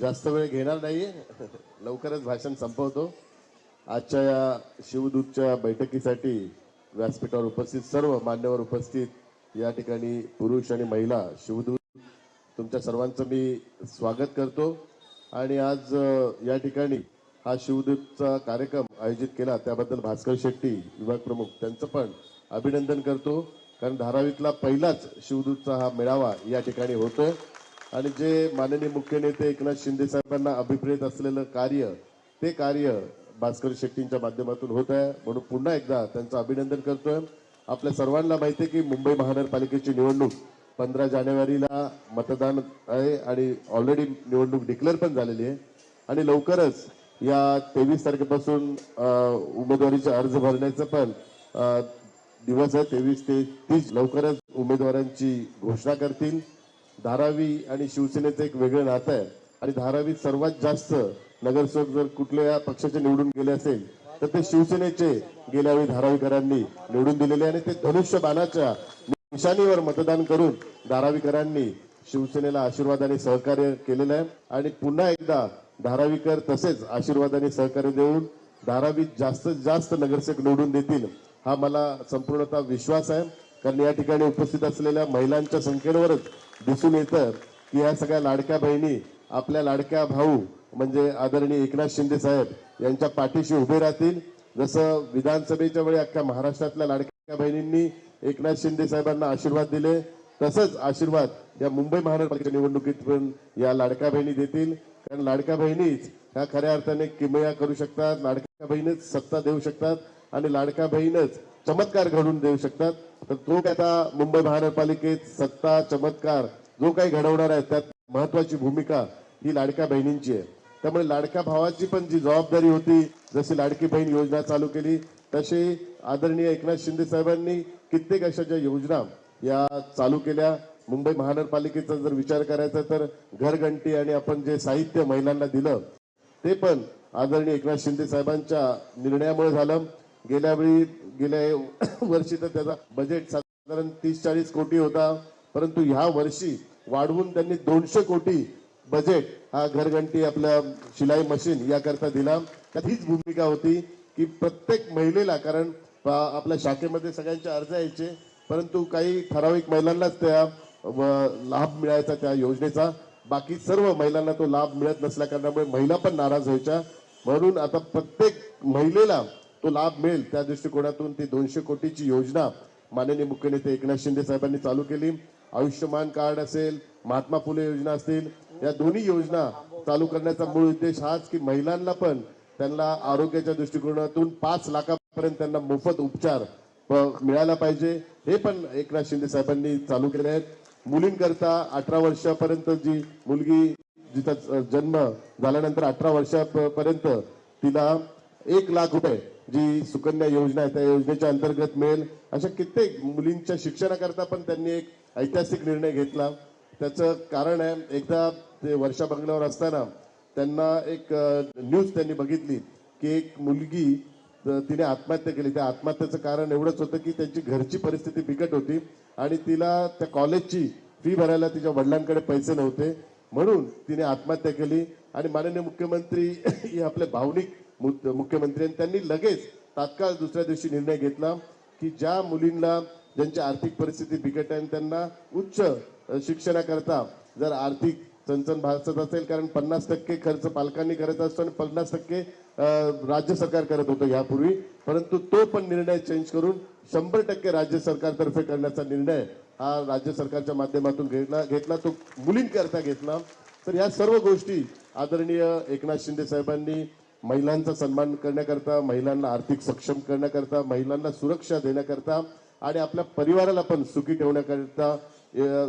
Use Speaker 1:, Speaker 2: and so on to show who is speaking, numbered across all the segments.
Speaker 1: जास्त वेळ घेणार नाहीये, लवकरच भाषण संपवतो। आजच्या या शिवदूतच्या बैठकीसाठी व्यासपीठावर उपस्थित सर्व मान्यवर उपस्थित या ठिकाणी पुरुष आणि महिला शिवदूत तुमच्या सर्वांचं मी स्वागत करतो। आणि आज या ठिकाणी हा शिवदूतचा कार्यक्रम आयोजित केला त्याबद्दल भास्कर शेट्टी विभाग प्रमुख त्यांचं पण अभिनंदन करतो, कारण धारावीतला पहिलाच शिवदूतचा हा मेळावा या ठिकाणी होतोय। आणि जे माननीय मुख्य नेते एकनाथ शिंदे साहेबांना अभिप्रेत असलेलं कार्य ते कार्य भास्कर शेट्टींच्या माध्यमातून होत आहे, म्हणून पुन्हा एकदा त्यांचं अभिनंदन करतोय। आपल्या सर्वांना माहिती आहे की मुंबई महानगरपालिकेची निवडणूक 15 जानेवारीला मतदान आहे आणि ऑलरेडी निवडणूक डिक्लेअर पण झालेली आहे आणि लवकरच या 23 तारखेपासून उमेदवारीचे अर्ज भरण्याचं पण दिवस आहे। 23 ते 30 लवकरच उमेदवारांची घोषणा करतील। धारावी आणि शिवसेनेचं एक वेगळं नातं आहे आणि धारावीत सर्वात जास्त नगरसेवक जर कुठल्या पक्षाचे निवडून गेले असेल तर ते शिवसेनेचे गेल्यावेळी धारावीकरांनी निवडून दिलेले आणि ते धनुष्य बाणाच्या निशाणीवर मतदान करून धारावीकरांनी शिवसेनेला आशीर्वादाने सहकार्य केलेलं आहे। आणि पुन्हा एकदा धारावीकर तसेच आशीर्वादाने सहकार्य देऊन धारावीत जास्तीत जास्त नगरसेवक निवडून देतील हा मला संपूर्णतः विश्वास आहे, कारण या ठिकाणी उपस्थित असलेल्या महिलांच्या संख्येवरच दिसून येतं की ह्या सगळ्या लाडक्या बहिणी आपल्या लाडक्या भाऊ म्हणजे आदरणीय एकनाथ शिंदे साहेब यांच्या पाठीशी उभे राहतील। जसं विधानसभेच्या वेळी अख्ख्या महाराष्ट्रातल्या लाडक्या बहिणींनी एकनाथ शिंदे साहेबांना आशीर्वाद दिले, तसंच आशीर्वाद या मुंबई महानगरपालिकेच्या निवडणुकीत पण या लाडक्या बहिणी देतील, कारण लाडक्या बहिणीच ह्या खऱ्या अर्थाने किमया करू शकतात, लाडक्या बहिणीच सत्ता देऊ शकतात आणि लाडक्या बहिणच चमत्कार घडवून देऊ शकतात। तर तो आता मुंबई महानगरपालिकेत सत्ता चमत्कार जो काही घडवणार आहे त्यात महत्वाची भूमिका ही लाडक्या बहिणींची आहे। त्यामुळे लाडक्या भावाची पण जी जबाबदारी होती, जशी लाडकी बहीण योजना चालू केली तशी आदरणीय एकनाथ शिंदे साहेबांनी कित्येक अशा ज्या योजना या चालू केल्या। मुंबई महानगरपालिकेचा जर विचार करायचा तर घरघंटी आणि आपण जे साहित्य महिलांना दिलं ते पण आदरणीय एकनाथ शिंदे साहेबांच्या निर्णयामुळे झालं। गेल्या वर्षी तर त्याचा बजेट साधारण 30-40 कोटी होता, परंतु ह्या वर्षी वाढवून त्यांनी 200 कोटी बजेट हा घरघंटी आपल्या शिलाई मशीन याकरता दिला। त्यात हीच भूमिका होती की प्रत्येक महिलेला, कारण आपल्या शाखेमध्ये सगळ्यांचे अर्ज यायचे परंतु काही ठराविक महिलांनाच त्या लाभ मिळायचा त्या योजनेचा, बाकी सर्व महिलांना तो लाभ मिळत नसल्या कारणामुळे महिला पण नाराज व्हायच्या। म्हणून आता प्रत्येक महिलेला तो लाभ मिळेल त्या दृष्टिकोनातून ती 200 कोटीची योजना माननीय मुख्य नेते एकनाथ शिंदे साहेबांनी चालू केली। आयुष्यमान कार्ड असेल, महात्मा फुले योजना असतील, या दोन्ही योजना चालू करण्याचा मूळ उद्देश हाच की महिलांना पण त्यांना आरोग्याच्या दृष्टिकोनातून 5 लाखापर्यंत त्यांना मोफत उपचार मिळाला पाहिजे, हे पण एकनाथ शिंदे साहेबांनी चालू केले आहेत। मुलींकरता 18 वर्षापर्यंत जी मुलगी जिचा जन्म झाल्यानंतर 18 वर्षापर्यंत तिला 1 लाख रुपये जी सुकन्या योजना आहे त्या योजनेच्या अंतर्गत मिळेल। अशा कित्येक मुलींच्या शिक्षणाकरता पण त्यांनी एक ऐतिहासिक निर्णय घेतला। त्याचं कारण आहे, एकदा ते वर्षा बंगल्यावर असताना त्यांना एक न्यूज त्यांनी बघितली की एक मुलगी तिने आत्महत्या केली। त्या आत्महत्येचं कारण एवढंच होतं की त्यांची घरची परिस्थिती बिकट होती आणि तिला त्या कॉलेजची फी भरायला तिच्या वडिलांकडे पैसे नव्हते, म्हणून तिने आत्महत्या केली। आणि माननीय मुख्यमंत्री हे आपले भावनिक मुख्यमंत्री त्यांनी लगेच तात्काळ दुसऱ्या दिवशी निर्णय घेतला की ज्या मुलींना ज्यांची आर्थिक परिस्थिती बिकट आहे त्यांना उच्च शिक्षणाकरता जर आर्थिक चणचण भासत असेल, कारण 50% खर्च पालकांनी करत असतो आणि 50% राज्य सरकार करत होतं यापूर्वी, परंतु तो पण निर्णय चेंज करून 100% राज्य सरकारतर्फे करण्याचा निर्णय हा राज्य सरकारच्या माध्यमातून घेतला तो मुलींकरता घेतला। तर या सर्व गोष्टी आदरणीय एकनाथ शिंदे साहेबांनी महिलांचा सन्मान करण्याकरता, महिलांना आर्थिक सक्षम करण्याकरता, महिलांना सुरक्षा देण्याकरता आणि आपल्या परिवाराला पण सुखी ठेवण्याकरता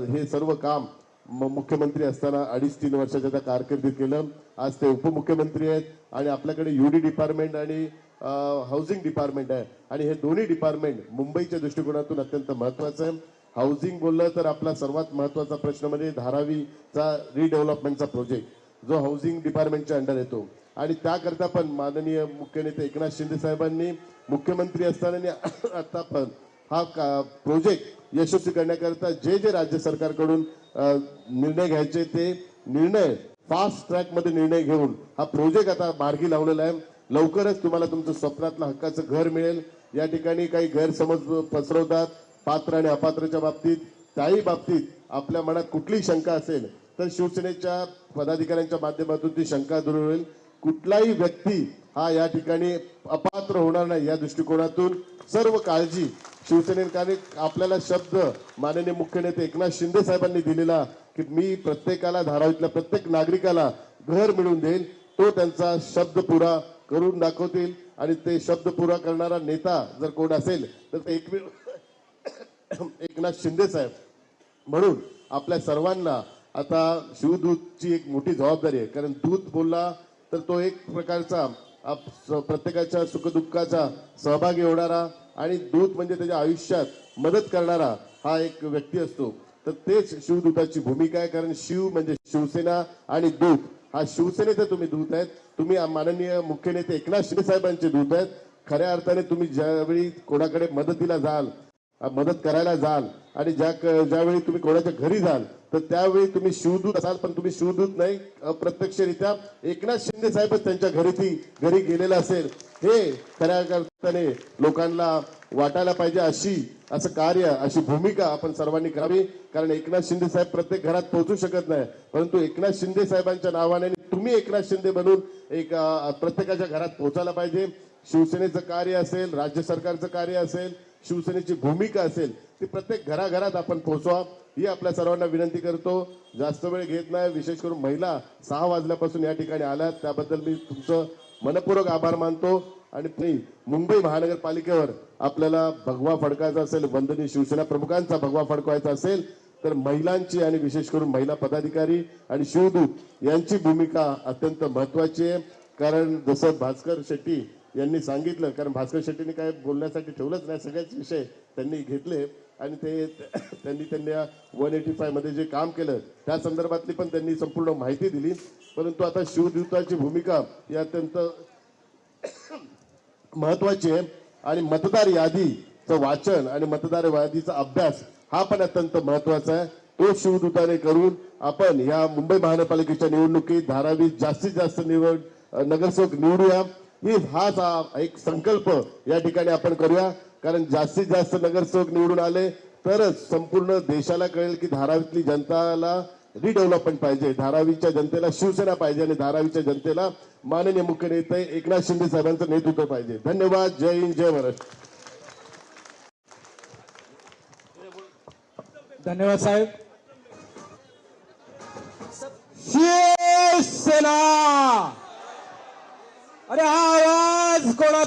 Speaker 1: हे सर्व काम मुख्यमंत्री असताना 2.5-3 वर्षाच्या त्या कारकिर्दीत केलं। आज ते उपमुख्यमंत्री आहेत आणि आपल्याकडे यूडी डिपार्टमेंट आणि हाऊसिंग डिपार्टमेंट आहे आणि हे दोन्ही डिपार्टमेंट मुंबईच्या दृष्टिकोनातून अत्यंत महत्वाचं आहे। हाऊसिंग बोललं तर आपला सर्वात महत्वाचा प्रश्न म्हणजे धारावीचा रिडेव्हलपमेंटचा प्रोजेक्ट जो हाऊसिंग डिपार्टमेंटच्या अंडर येतो आणि त्याकरता पण माननीय मुख्य नेते एकनाथ शिंदे साहेबांनी मुख्यमंत्री असताना आता पण हा प्रोजेक्ट यशस्वी करण्याकरता जे राज्य सरकारकडून निर्णय घ्यायचे ते निर्णय फास्ट ट्रॅक मध्ये निर्णय घेऊन हा प्रोजेक्ट आता मार्गी लावलेला आहे. लवकरच तुम्हाला तुमचं स्वप्नातलं हक्काचं घर मिळेल. या ठिकाणी काही गैरसमज पसरवतात पात्र आणि अपात्रच्या बाबतीत, त्याही बाबतीत आपल्या मनात कुठलीही शंका असेल तर शिवसेनेच्या पदाधिकाऱ्यांच्या माध्यमातून ती शंका दूर होईल. कुठलाही व्यक्ती हा या ठिकाणी अपात्र होणार नाही या दृष्टिकोनातून सर्व काळजी शिवसेनेने आपल्याला शब्द माननीय मुख्य नेते एकनाथ शिंदे साहेबांनी दिलेला की मी प्रत्येकाला धारावीतल्या प्रत्येक नागरिकाला घर मिळवून देईल, तो त्यांचा शब्द पुरा करून दाखवतील. आणि ते शब्द पुरा करणारा नेता जर कोण असेल तर ते एकनाथ शिंदे साहेब. म्हणून आपल्या सर्वांना आता शिवदूतची एक मोठी जबाबदारी आहे. कारण दूत बोलला तर तो एक प्रकारचा प्रत्येकाच्या सुखदुःखाचा सहभागी होणारा आणि दूत म्हणजे त्याच्या आयुष्यात मदत करणारा हा एक व्यक्ती असतो. तर तेच शिवदूताची भूमिका आहे. कारण शिव म्हणजे शिवसेना आणि दूत हा शिवसेनेचे तुम्ही दूत आहेत. तुम्ही माननीय मुख्य नेते एकनाथ शिंदे साहेबांचे दूत आहेत. खऱ्या अर्थाने तुम्ही ज्यावेळी कोणाकडे मदतीला जाल, मदत करायला जाल आणि ज्यावेळी तुम्ही कोणाच्या घरी जाल तर त्यावेळी तुम्ही शिवदूत असाल, पण तुम्ही शिवदूत नाही, अप्रत्यक्षरित्या एकनाथ शिंदे साहेबच त्यांच्या घरी गेलेला असेल हे खऱ्या अर्थाने लोकांना वाटायला पाहिजे. असं कार्य, अशी भूमिका आपण सर्वांनी करावी. कारण एकनाथ शिंदे साहेब प्रत्येक घरात पोहोचू शकत नाही, परंतु एकनाथ शिंदे साहेबांच्या नावाने तुम्ही एकनाथ शिंदे बनून एक प्रत्येकाच्या घरात पोहोचायला पाहिजे. शिवसेनेचं कार्य असेल, राज्य सरकारचं कार्य असेल, शिवसेनेची भूमिका असेल ती प्रत्येक घराघरात आपण पोहोचवा ही आपल्या सर्वांना विनंती करतो. जास्त वेळ घेत नाही. विशेष करून महिला 6 वाजल्यापासून या ठिकाणी आल्यात त्याबद्दल मी तुमचं मनपूर्वक आभार मानतो. आणि मुंबई महानगरपालिकेवर आपल्याला भगवा फडकायचा असेल, वंदनीय शिवसेना प्रमुखांचा भगवा फडकवायचा असेल तर महिलांची आणि विशेष करून महिला पदाधिकारी आणि शिवदूत यांची भूमिका अत्यंत महत्वाची आहे. कारण जसं भास्कर शेट्टी यांनी सांगितलं, कारण भास्कर शेट्टीने काय बोलण्यासाठी ठेवलंच नाही, सगळेच विषय त्यांनी घेतले आणि त्यांनी 185 मध्ये जे काम केलं त्या संदर्भातली पण त्यांनी संपूर्ण माहिती दिली. परंतु आता शिवदूताची भूमिका ही अत्यंत महत्वाची आहे. आणि मतदार यादीचं वाचन आणि मतदार यादीचा अभ्यास हा पण अत्यंत महत्वाचा आहे. तो शिवदूताने करून आपण या मुंबई महानगरपालिकेच्या निवडणुकीत धारावीत जास्तीत जास्त नगरसेवक निवडूया. हाच एक संकल्प या ठिकाणी आपण करूया. कारण जास्तीत जास्त नगरसेवक निवडून आले तरच संपूर्ण देशाला कळेल की धारावीतली जनताला रिडेव्हलपमेंट पाहिजे, धारावीच्या जनतेला शिवसेना पाहिजे आणि धारावीच्या जनतेला माननीय मुख्य नेते एकनाथ शिंदे साहेबांचं नेतृत्व पाहिजे. धन्यवाद. जय हिंद, जय महाराष्ट्र.
Speaker 2: धन्यवाद साहेब. शिवसेना. अरे हा आवाज कोणाचा?